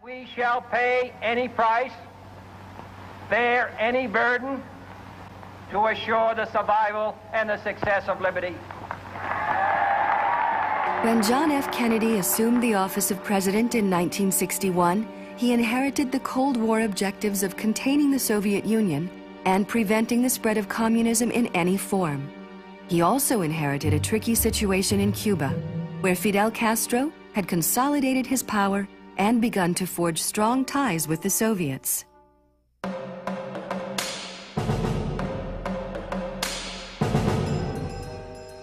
We shall pay any price, bear any burden to assure the survival and the success of liberty. When John F. Kennedy assumed the office of president in 1961, he inherited the Cold War objectives of containing the Soviet Union and preventing the spread of communism in any form. He also inherited a tricky situation in Cuba, where Fidel Castro had consolidated his power and begun to forge strong ties with the Soviets.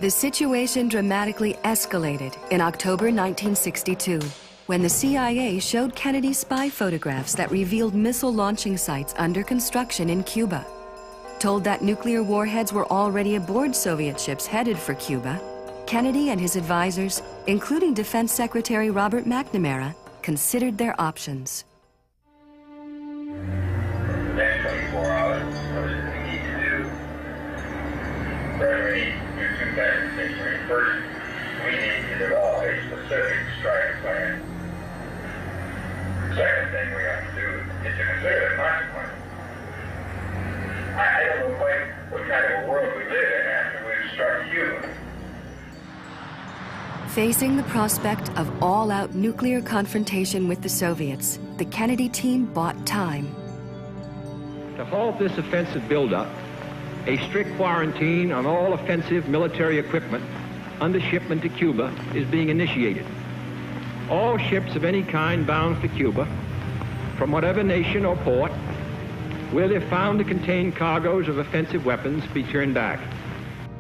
The situation dramatically escalated in October 1962, when the CIA showed Kennedy spy photographs that revealed missile launching sites under construction in Cuba. Told that nuclear warheads were already aboard Soviet ships headed for Cuba, Kennedy and his advisors, including Defense Secretary Robert McNamara, considered their options. The next 24 hours, what do we need to do? First, First, we need to develop a specific strike plan. Second thing we have to do is to consider the consequences. I don't know quite what kind of a world we live in after we've struck Cuba. Facing the prospect of all-out nuclear confrontation with the Soviets, the Kennedy team bought time. To halt this offensive buildup, a strict quarantine on all offensive military equipment under shipment to Cuba is being initiated. All ships of any kind bound for Cuba, from whatever nation or port, where they're found to contain cargoes of offensive weapons, be turned back.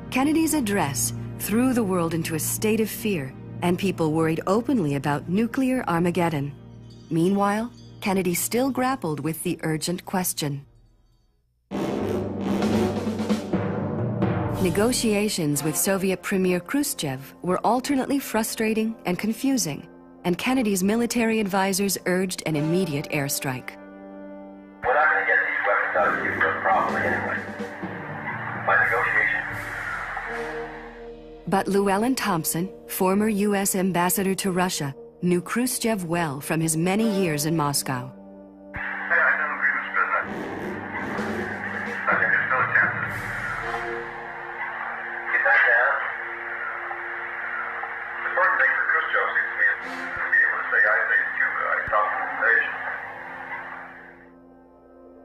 Kennedy's address threw the world into a state of fear, and people worried openly about nuclear Armageddon. Meanwhile, Kennedy still grappled with the urgent question. Negotiations with Soviet Premier Khrushchev were alternately frustrating and confusing, and Kennedy's military advisors urged an immediate airstrike. We're not going to get these weapons out of Cuba properly anyway. By negotiation. But Llewellyn Thompson, former U.S. ambassador to Russia, knew Khrushchev well from his many years in Moscow.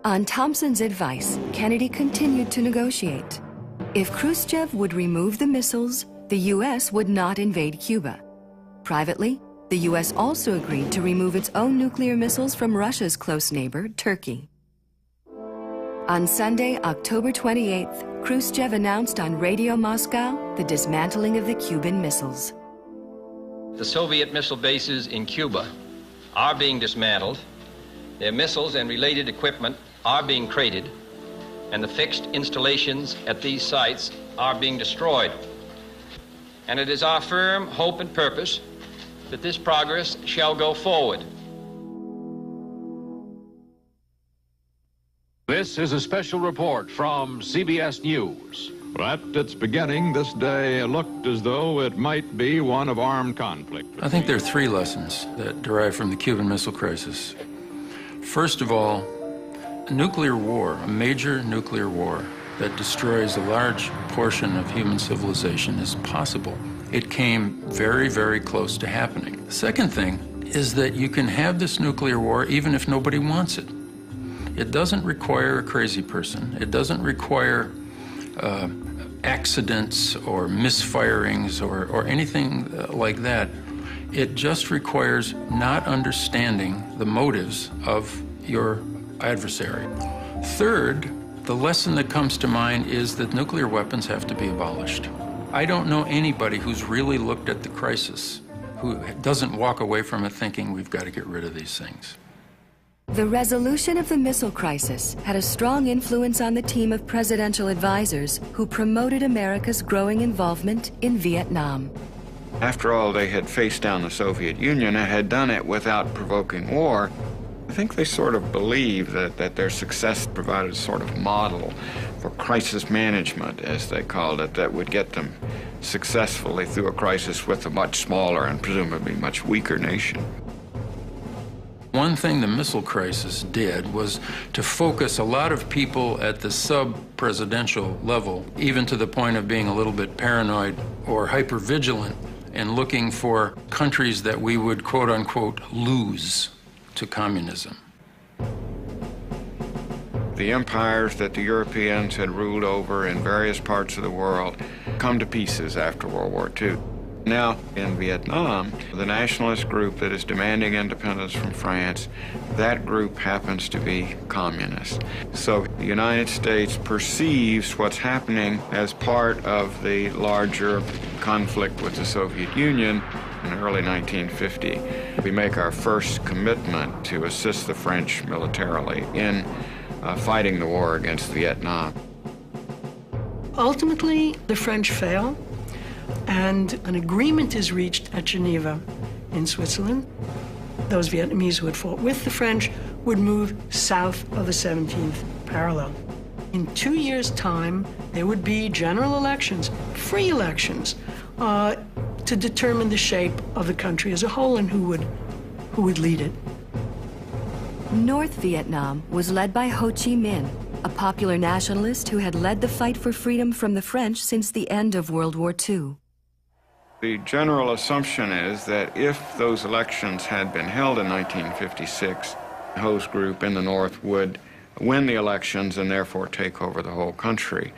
On Thompson's advice, Kennedy continued to negotiate. If Khrushchev would remove the missiles, the U.S. would not invade Cuba. Privately, the U.S. also agreed to remove its own nuclear missiles from Russia's close neighbor, Turkey. On Sunday, October 28th, Khrushchev announced on Radio Moscow the dismantling of the Cuban missiles. The Soviet missile bases in Cuba are being dismantled. Their missiles and related equipment are being crated, and the fixed installations at these sites are being destroyed. And it is our firm hope and purpose that this progress shall go forward. This is a special report from CBS News. At its beginning, this day looked as though it might be one of armed conflict. I think there are three lessons that derive from the Cuban Missile Crisis. First of all, a nuclear war, a major nuclear war that destroys a large portion of human civilization is possible. It came very, very close to happening. The second thing is that you can have this nuclear war even if nobody wants it. It doesn't require a crazy person. It doesn't require accidents or misfirings or anything like that. It just requires not understanding the motives of your adversary. Third, the lesson that comes to mind is that nuclear weapons have to be abolished. I don't know anybody who's really looked at the crisis who doesn't walk away from it thinking we've got to get rid of these things. The resolution of the missile crisis had a strong influence on the team of presidential advisors who promoted America's growing involvement in Vietnam. After all, they had faced down the Soviet Union and had done it without provoking war. I think they sort of believed that their success provided a sort of model for crisis management, as they called it, that would get them successfully through a crisis with a much smaller and presumably much weaker nation. One thing the missile crisis did was to focus a lot of people at the sub-presidential level, even to the point of being a little bit paranoid or hyper-vigilant and looking for countries that we would, quote-unquote, lose to communism. The empires that the Europeans had ruled over in various parts of the world come to pieces after World War II. Now, in Vietnam, the nationalist group that is demanding independence from France, that group happens to be communist. So the United States perceives what's happening as part of the larger conflict with the Soviet Union. In early 1950, we make our first commitment to assist the French militarily in fighting the war against Vietnam. Ultimately, the French fail, and an agreement is reached at Geneva in Switzerland. Those Vietnamese who had fought with the French would move south of the 17th parallel. In 2 years' time, there would be general elections, free elections, to determine the shape of the country as a whole and who would lead it. North Vietnam was led by Ho Chi Minh, a popular nationalist who had led the fight for freedom from the French since the end of World War II. The general assumption is that if those elections had been held in 1956, Ho's group in the North would win the elections and therefore take over the whole country.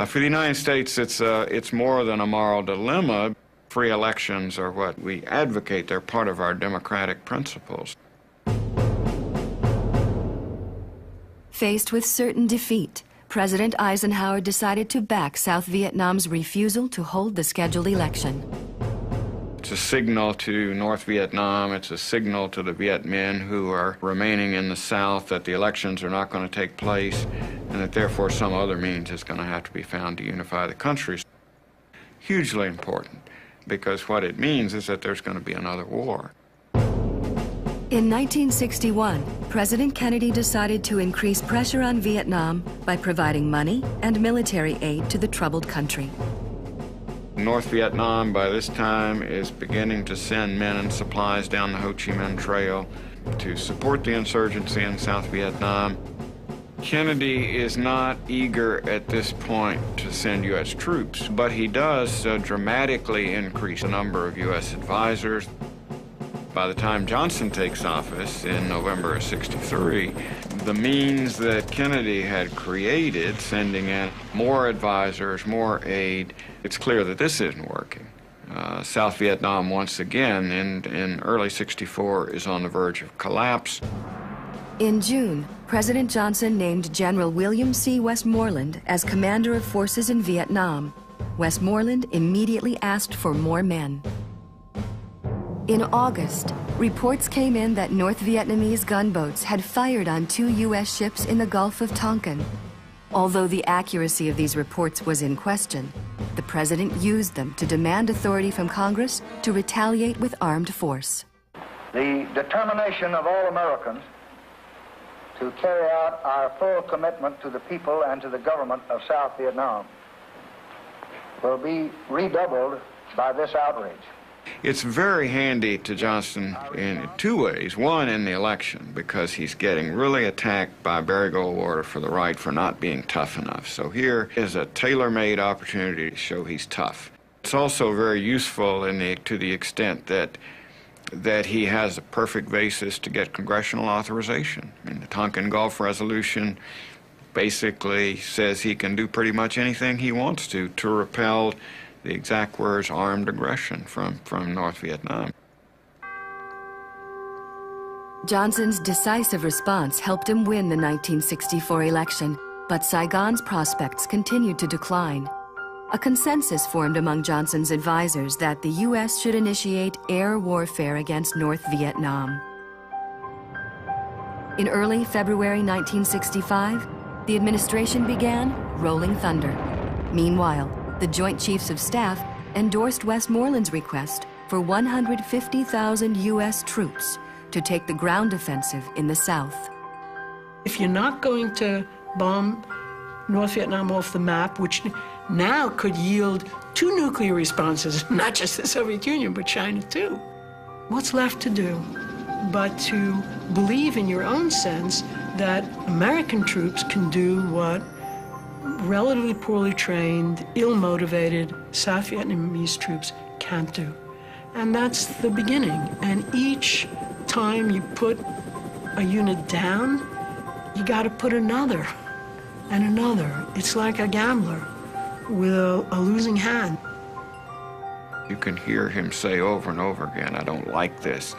For the United States, it's more than a moral dilemma. Free elections are what we advocate. They're part of our democratic principles. Faced with certain defeat, President Eisenhower decided to back South Vietnam's refusal to hold the scheduled election. It's a signal to North Vietnam, it's a signal to the Viet Minh who are remaining in the South that the elections are not going to take place and that therefore some other means is going to have to be found to unify the country. Hugely important, because what it means is that there's going to be another war. In 1961, President Kennedy decided to increase pressure on Vietnam by providing money and military aid to the troubled country. North Vietnam, by this time, is beginning to send men and supplies down the Ho Chi Minh Trail to support the insurgency in South Vietnam. Kennedy is not eager at this point to send U.S. troops, but he does dramatically increase the number of U.S. advisors. By the time Johnson takes office in November of '63, the means that Kennedy had created, sending in more advisors, more aid, it's clear that this isn't working. South Vietnam, once again, in early '64, is on the verge of collapse. In June, President Johnson named General William C. Westmoreland as commander of forces in Vietnam. Westmoreland immediately asked for more men. In August, reports came in that North Vietnamese gunboats had fired on 2 U.S. ships in the Gulf of Tonkin. Although the accuracy of these reports was in question, the president used them to demand authority from Congress to retaliate with armed force. The determination of all Americans to carry out our full commitment to the people and to the government of South Vietnam will be redoubled by this outrage. It's very handy to Johnson in 2 ways. One, in the election, because he's getting really attacked by Barry Goldwater for the right for not being tough enough. So here is a tailor-made opportunity to show he's tough. It's also very useful to the extent that he has a perfect basis to get congressional authorization. I mean, the Tonkin Gulf Resolution basically says he can do pretty much anything he wants to repel the exact words armed aggression from North Vietnam. Johnson's decisive response helped him win the 1964 election, but Saigon's prospects continued to decline. A consensus formed among Johnson's advisors that the U.S. should initiate air warfare against North Vietnam. In early February 1965, the administration began rolling thunder. Meanwhile, the Joint Chiefs of Staff endorsed Westmoreland's request for 150,000 U.S. troops to take the ground offensive in the South. If you're not going to bomb North Vietnam off the map, which now could yield 2 nuclear responses, not just the Soviet Union, but China too, what's left to do but to believe in your own sense that American troops can do what relatively poorly trained, ill-motivated South Vietnamese troops can't do. And that's the beginning. And each time you put a unit down, you got to put another and another. It's like a gambler with a losing hand. You can hear him say over and over again, I don't like this.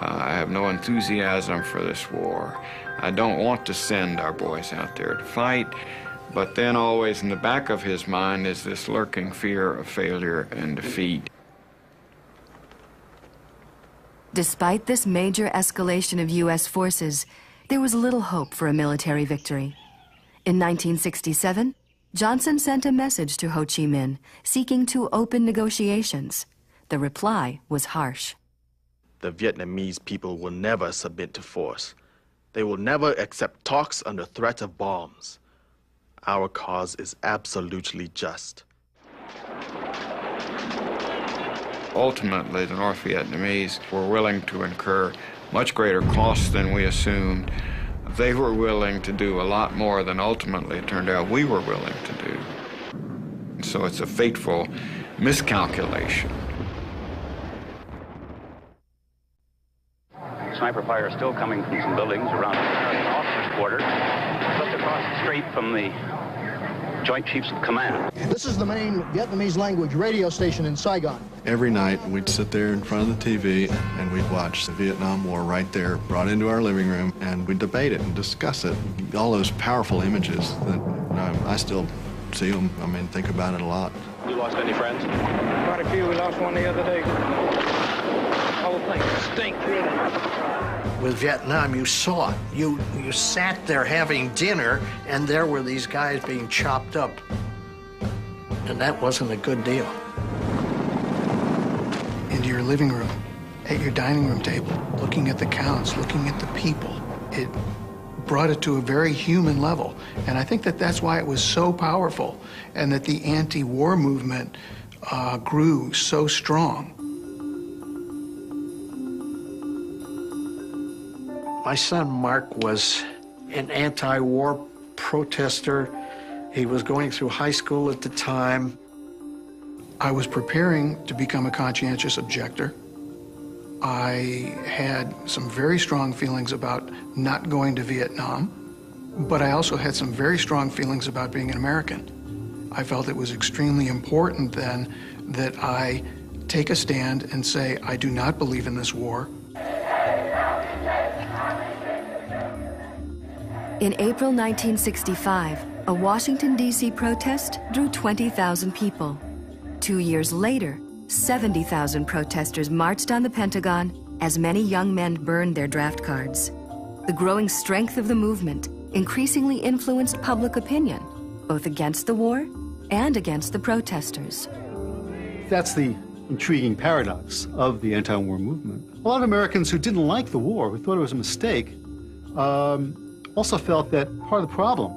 I have no enthusiasm for this war. I don't want to send our boys out there to fight. But then always in the back of his mind is this lurking fear of failure and defeat. Despite this major escalation of U.S. forces, there was little hope for a military victory. In 1967, Johnson sent a message to Ho Chi Minh seeking to open negotiations. The reply was harsh. The Vietnamese people will never submit to force. They will never accept talks under threat of bombs. Our cause is absolutely just. Ultimately, the North Vietnamese were willing to incur much greater costs than we assumed. They were willing to do a lot more than ultimately it turned out we were willing to do. And so it's a fateful miscalculation. Sniper fire is still coming from some buildings around the American officers' quarters, just across the street from the Joint Chiefs of Command. This is the main Vietnamese language radio station in Saigon. Every night we'd sit there in front of the TV and we'd watch the Vietnam War right there, brought into our living room, and we'd debate it and discuss it. All those powerful images that I still see them. I mean, think about it a lot. You lost any friends? Quite a few. We lost one the other day. The whole thing stinks, really. With Vietnam, you saw it. You sat there having dinner, and there were these guys being chopped up. And that wasn't a good deal. Into your living room, at your dining room table, looking at the counts, looking at the people. It brought it to a very human level. And I think that that's why it was so powerful, and that the anti-war movement grew so strong. My son Mark was an anti-war protester. He was going through high school at the time. I was preparing to become a conscientious objector. I had some very strong feelings about not going to Vietnam, but I also had some very strong feelings about being an American. I felt it was extremely important then that I take a stand and say, I do not believe in this war. In April 1965, a Washington, D.C. protest drew 20,000 people. 2 years later, 70,000 protesters marched on the Pentagon as many young men burned their draft cards. The growing strength of the movement increasingly influenced public opinion, both against the war and against the protesters. That's the intriguing paradox of the anti-war movement. A lot of Americans who didn't like the war, who thought it was a mistake, also felt that part of the problem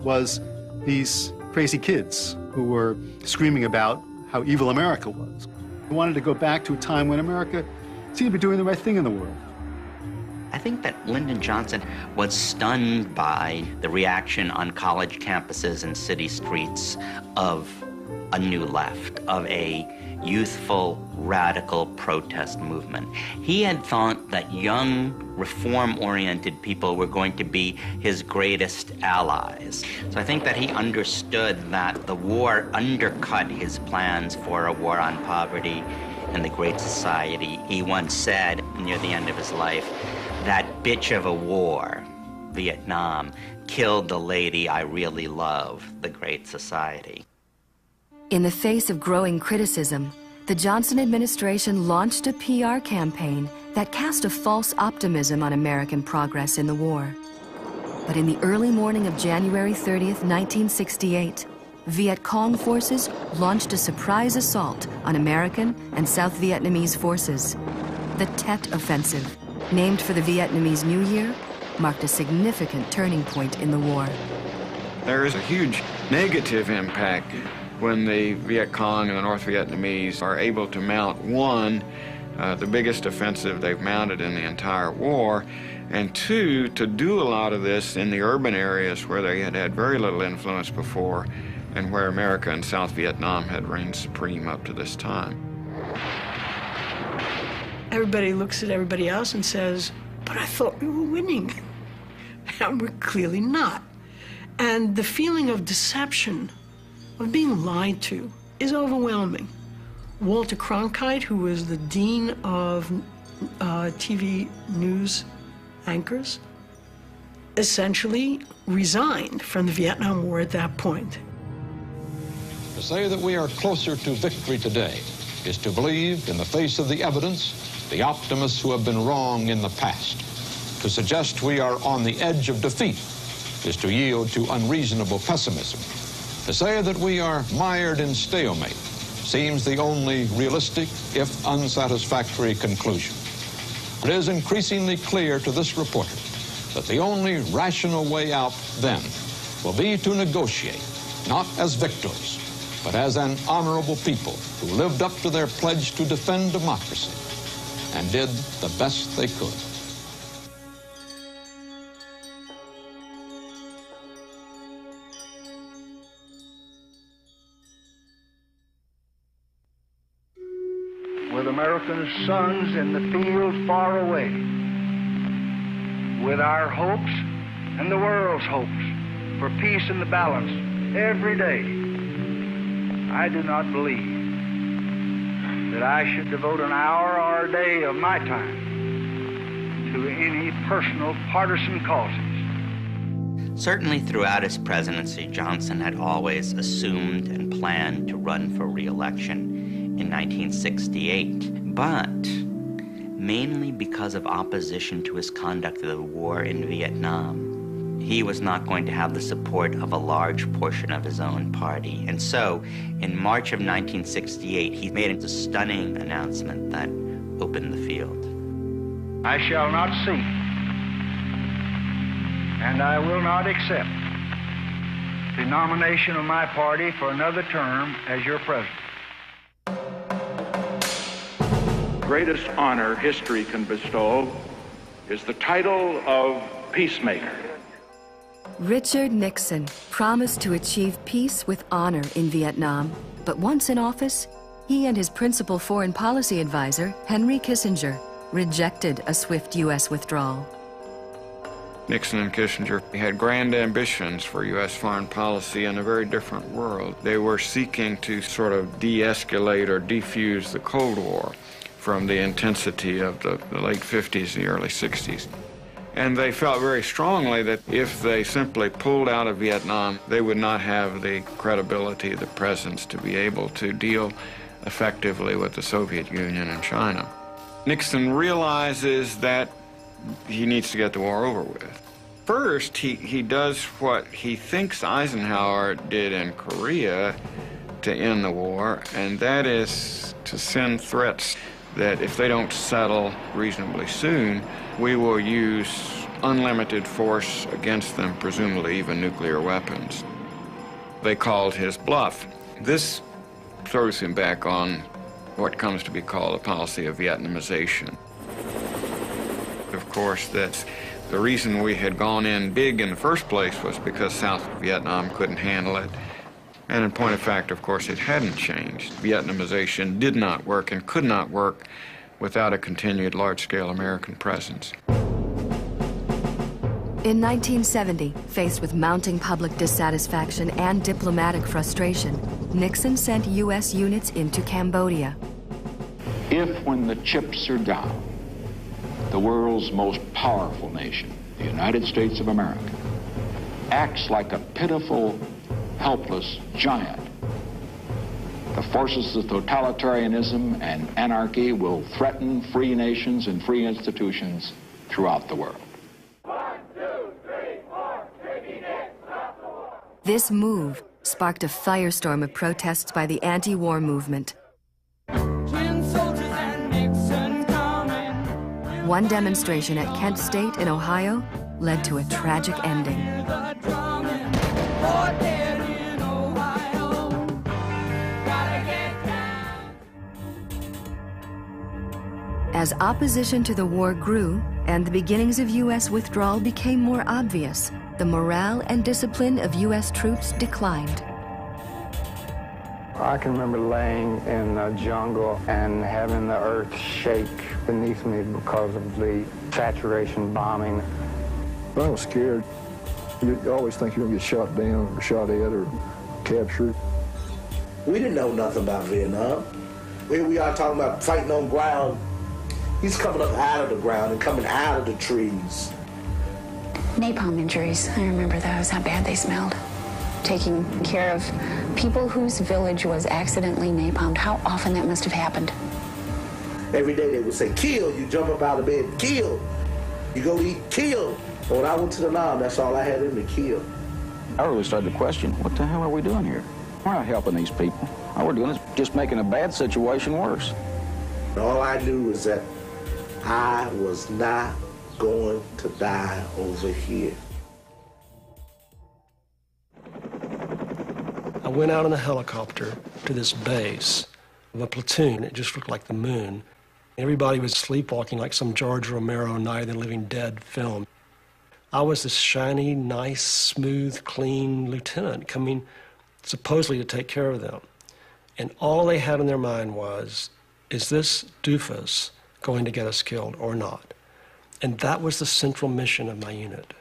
was these crazy kids who were screaming about how evil America was. They wanted to go back to a time when America seemed to be doing the right thing in the world. I think that Lyndon Johnson was stunned by the reaction on college campuses and city streets of a new left, of a youthful, radical protest movement. He had thought that young, reform-oriented people were going to be his greatest allies. So I think that he understood that the war undercut his plans for a war on poverty and the Great Society. He once said, near the end of his life, that bitch of a war, Vietnam, killed the lady I really love, the Great Society. In the face of growing criticism, the Johnson administration launched a PR campaign that cast a false optimism on American progress in the war. But in the early morning of January 30th, 1968, Viet Cong forces launched a surprise assault on American and South Vietnamese forces. The Tet Offensive, named for the Vietnamese New Year, marked a significant turning point in the war. There is a huge negative impact when the Viet Cong and the North Vietnamese are able to mount, one, the biggest offensive they've mounted in the entire war, and two, to do a lot of this in the urban areas where they had had very little influence before and where America and South Vietnam had reigned supreme up to this time. Everybody looks at everybody else and says, but I thought we were winning. And we're clearly not. And the feeling of deception, of being lied to, is overwhelming. Walter Cronkite, who was the dean of TV news anchors, essentially resigned from the Vietnam War at that point. To say that we are closer to victory today is to believe, in the face of the evidence, the optimists who have been wrong in the past. To suggest we are on the edge of defeat is to yield to unreasonable pessimism. To say that we are mired in stalemate seems the only realistic, if unsatisfactory, conclusion. It is increasingly clear to this reporter that the only rational way out then will be to negotiate, not as victors, but as an honorable people who lived up to their pledge to defend democracy and did the best they could. With American sons in the field far away, with our hopes and the world's hopes for peace and the balance every day, I do not believe that I should devote an hour or a day of my time to any personal partisan causes. Certainly throughout his presidency, Johnson had always assumed and planned to run for re-election in 1968, but mainly because of opposition to his conduct of the war in Vietnam, he was not going to have the support of a large portion of his own party. And so, in March of 1968, he made a stunning announcement that opened the field. I shall not seek, and I will not accept the nomination of my party for another term as your president. Greatest honor history can bestow is the title of peacemaker. Richard Nixon promised to achieve peace with honor in Vietnam, but once in office, he and his principal foreign policy advisor, Henry Kissinger, rejected a swift U.S. withdrawal. Nixon and Kissinger had grand ambitions for U.S. foreign policy in a very different world. They were seeking to sort of de-escalate or defuse the Cold War from the intensity of the late 50s and the early 60s. And they felt very strongly that if they simply pulled out of Vietnam, they would not have the credibility, the presence to be able to deal effectively with the Soviet Union and China. Nixon realizes that he needs to get the war over with. First, he does what he thinks Eisenhower did in Korea to end the war, and that is to send threats that if they don't settle reasonably soon, we will use unlimited force against them, presumably even nuclear weapons. They called his bluff. This throws him back on what comes to be called a policy of Vietnamization. Of course, that's the reason we had gone in big in the first place was because South Vietnam couldn't handle it. And in point of fact, of course, it hadn't changed. Vietnamization did not work and could not work without a continued large-scale American presence. In 1970, faced with mounting public dissatisfaction and diplomatic frustration, Nixon sent U.S. units into Cambodia. If, when the chips are down, the world's most powerful nation, the United States of America, acts like a pitiful, helpless giant, the forces of totalitarianism and anarchy will threaten free nations and free institutions throughout the world. 1, 2, 3, 4, Ricky Dick, stop the war. This move sparked a firestorm of protests by the anti-war movement. One demonstration at Kent State in Ohio led to a tragic ending. As opposition to the war grew and the beginnings of U.S. withdrawal became more obvious, the morale and discipline of U.S. troops declined. I can remember laying in the jungle and having the earth shake beneath me because of the saturation bombing. I was scared. You always think you're going to get shot down or shot at or captured. We didn't know nothing about Vietnam. Here we are talking about fighting on ground. He's coming up out of the ground and coming out of the trees. Napalm injuries, I remember those, how bad they smelled. Taking care of people whose village was accidentally napalmed, how often that must have happened. Every day they would say, kill. You jump up out of bed, kill. You go eat, kill. When I went to the Nam, that's all I had in me, kill. I really started to question, what the hell are we doing here? We're not helping these people. All we're doing is just making a bad situation worse. All I knew was that I was not going to die over here. I went out in a helicopter to this base of a platoon. It just looked like the moon. Everybody was sleepwalking like some George Romero Night of the Living Dead film. I was this shiny, nice, smooth, clean lieutenant coming supposedly to take care of them. And all they had in their mind was, is this doofus going to get us killed or not? And that was the central mission of my unit.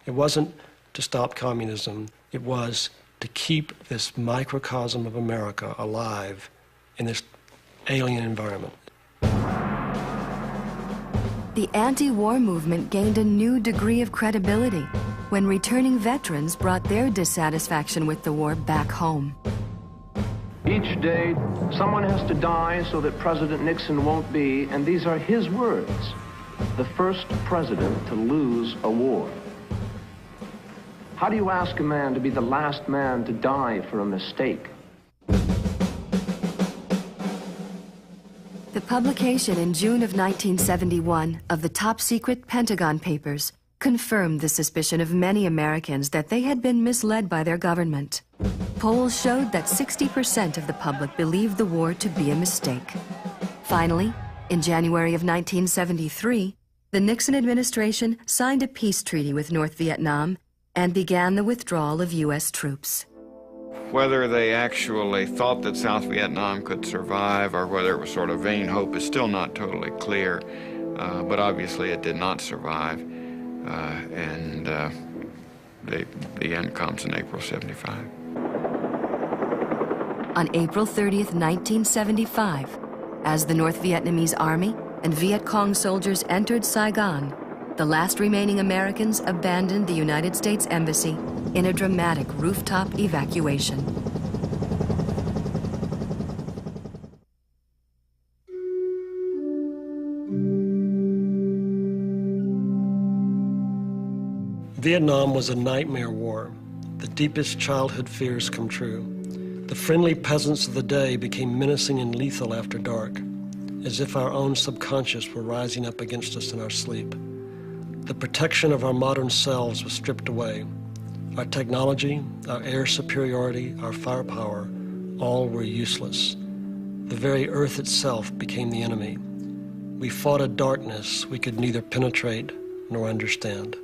It wasn't to stop communism. It was to keep this microcosm of America alive in this alien environment. The anti-war movement gained a new degree of credibility when returning veterans brought their dissatisfaction with the war back home. Each day, someone has to die so that President Nixon won't be, and these are his words, the first president to lose a war. How do you ask a man to be the last man to die for a mistake? The publication in June of 1971 of the top-secret Pentagon Papers confirmed the suspicion of many Americans that they had been misled by their government. Polls showed that 60% of the public believed the war to be a mistake. Finally, in January of 1973, the Nixon administration signed a peace treaty with North Vietnam and began the withdrawal of U.S. troops. Whether they actually thought that South Vietnam could survive or whether it was sort of vain hope is still not totally clear, but obviously it did not survive, and the end comes in April '75. On April 30th, 1975, as the North Vietnamese Army and Viet Cong soldiers entered Saigon, the last remaining Americans abandoned the United States Embassy in a dramatic rooftop evacuation. Vietnam was a nightmare war. The deepest childhood fears come true. The friendly peasants of the day became menacing and lethal after dark, as if our own subconscious were rising up against us in our sleep. The protection of our modern selves was stripped away. Our technology, our air superiority, our firepower, all were useless. The very earth itself became the enemy. We fought a darkness we could neither penetrate nor understand.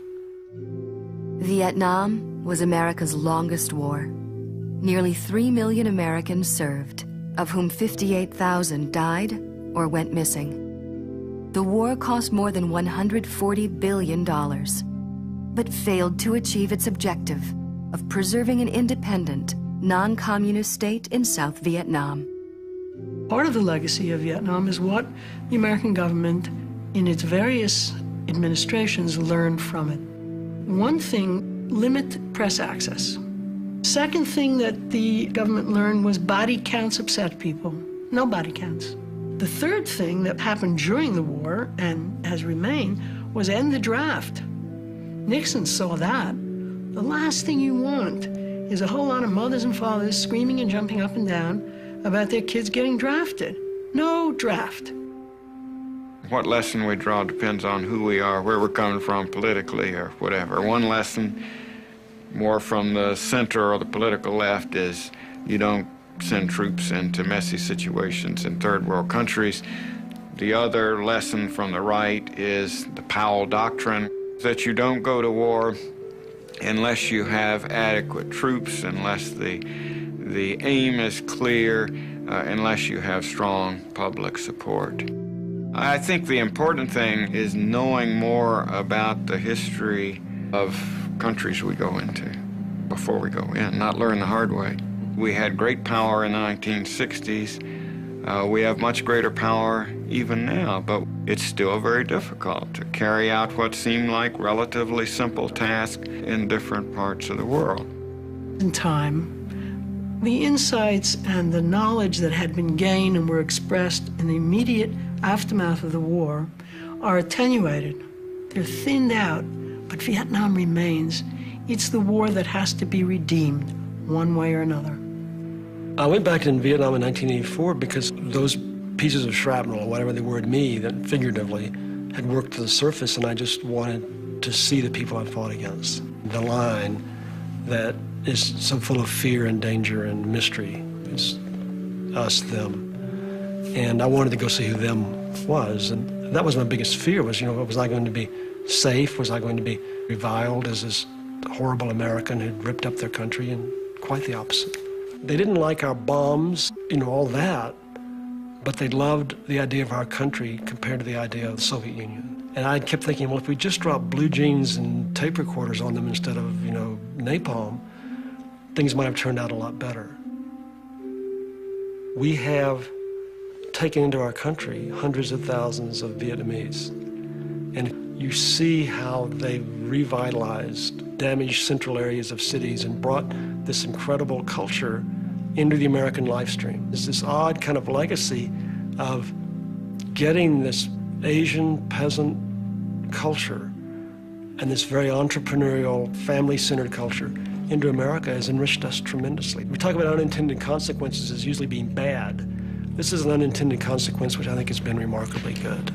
Vietnam was America's longest war. Nearly 3 million Americans served, of whom 58,000 died or went missing. The war cost more than $140 billion, but failed to achieve its objective of preserving an independent, non-communist state in South Vietnam. Part of the legacy of Vietnam is what the American government, in its various administrations, learned from it. One thing, limit press access. Second thing that the government learned was body counts upset people. No body counts. The third thing that happened during the war, and has remained, was end the draft. Nixon saw that. The last thing you want is a whole lot of mothers and fathers screaming and jumping up and down about their kids getting drafted. No draft. What lesson we draw depends on who we are, where we're coming from politically or whatever. One lesson, more from the center or the political left, is you don't send troops into messy situations in third world countries. The other lesson from the right is the Powell Doctrine, that you don't go to war unless you have adequate troops, unless the aim is clear, unless you have strong public support. I think the important thing is knowing more about the history of countries we go into before we go in, not learn the hard way. We had great power in the 1960s. We have much greater power even now, but it's still very difficult to carry out what seem like relatively simple tasks in different parts of the world. In time, the insights and the knowledge that had been gained and were expressed in the immediate aftermath of the war are attenuated. They're thinned out, but Vietnam remains. It's the war that has to be redeemed one way or another. I went back in Vietnam in 1984 because those pieces of shrapnel, or whatever they were to me, that figuratively, had worked to the surface, and I just wanted to see the people I fought against. The line that is so full of fear and danger and mystery is us, them. And I wanted to go see who them was, and that was my biggest fear, was, was I going to be safe? Was I going to be reviled as this horrible American who'd ripped up their country? And quite the opposite. They didn't like our bombs, all that, but they loved the idea of our country compared to the idea of the Soviet Union. And I kept thinking, well, if we just dropped blue jeans and tape recorders on them instead of, napalm, things might have turned out a lot better. We have taken into our country hundreds of thousands of Vietnamese. And you see how they've revitalized damaged central areas of cities and brought this incredible culture into the American life stream. There's this odd kind of legacy of getting this Asian peasant culture and this very entrepreneurial, family-centered culture into America has enriched us tremendously. We talk about unintended consequences as usually being bad. This is an unintended consequence which I think has been remarkably good.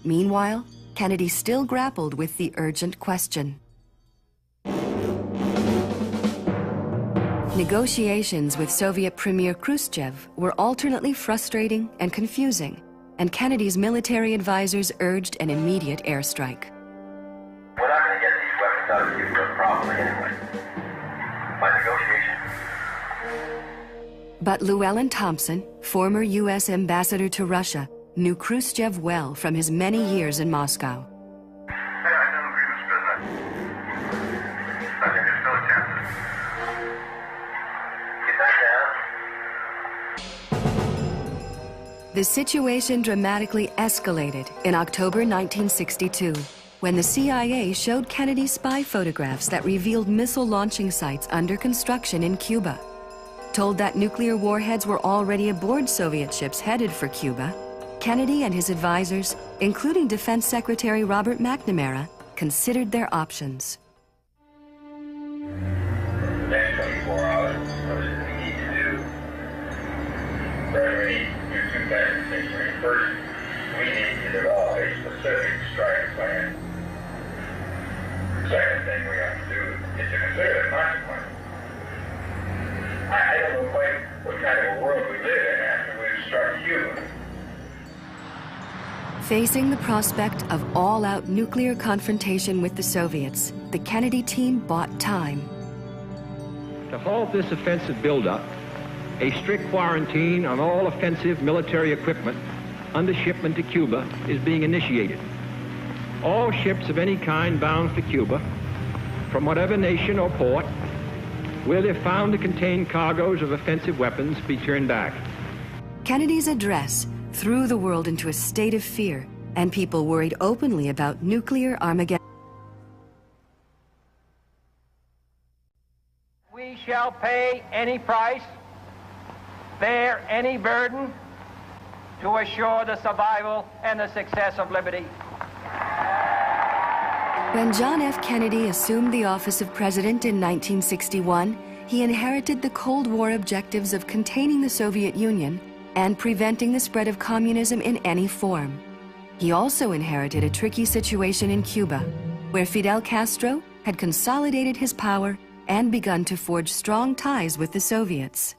Meanwhile, Kennedy still grappled with the urgent question. Negotiations with Soviet Premier Khrushchev were alternately frustrating and confusing, and Kennedy's military advisors urged an immediate airstrike. We're not going to get these weapons out of Cuba probably anyway. By negotiation. But Llewellyn Thompson, former U.S. ambassador to Russia, knew Khrushchev well from his many years in Moscow. The situation dramatically escalated in October 1962, when the CIA showed Kennedy spy photographs that revealed missile launching sites under construction in Cuba. Told that nuclear warheads were already aboard Soviet ships headed for Cuba, Kennedy and his advisors, including Defense Secretary Robert McNamara, considered their options. The next 24 hours, what we need to do, very two things. First, we need to develop a specific strike plan. Second thing we have to do is to consider the consequences. I don't know quite what kind of a world we live in after we've struck Cuba. Facing the prospect of all-out nuclear confrontation with the Soviets, the Kennedy team bought time. To halt this offensive buildup, a strict quarantine on all offensive military equipment under shipment to Cuba is being initiated. All ships of any kind bound for Cuba, from whatever nation or port, where they're found to contain cargoes of offensive weapons, be turned back. Kennedy's address threw the world into a state of fear and people worried openly about nuclear Armageddon. We shall pay any price, bear any burden, to assure the survival and the success of liberty. When John F. Kennedy assumed the office of president in 1961, he inherited the Cold War objectives of containing the Soviet Union and preventing the spread of communism in any form. He also inherited a tricky situation in Cuba, where Fidel Castro had consolidated his power and begun to forge strong ties with the Soviets.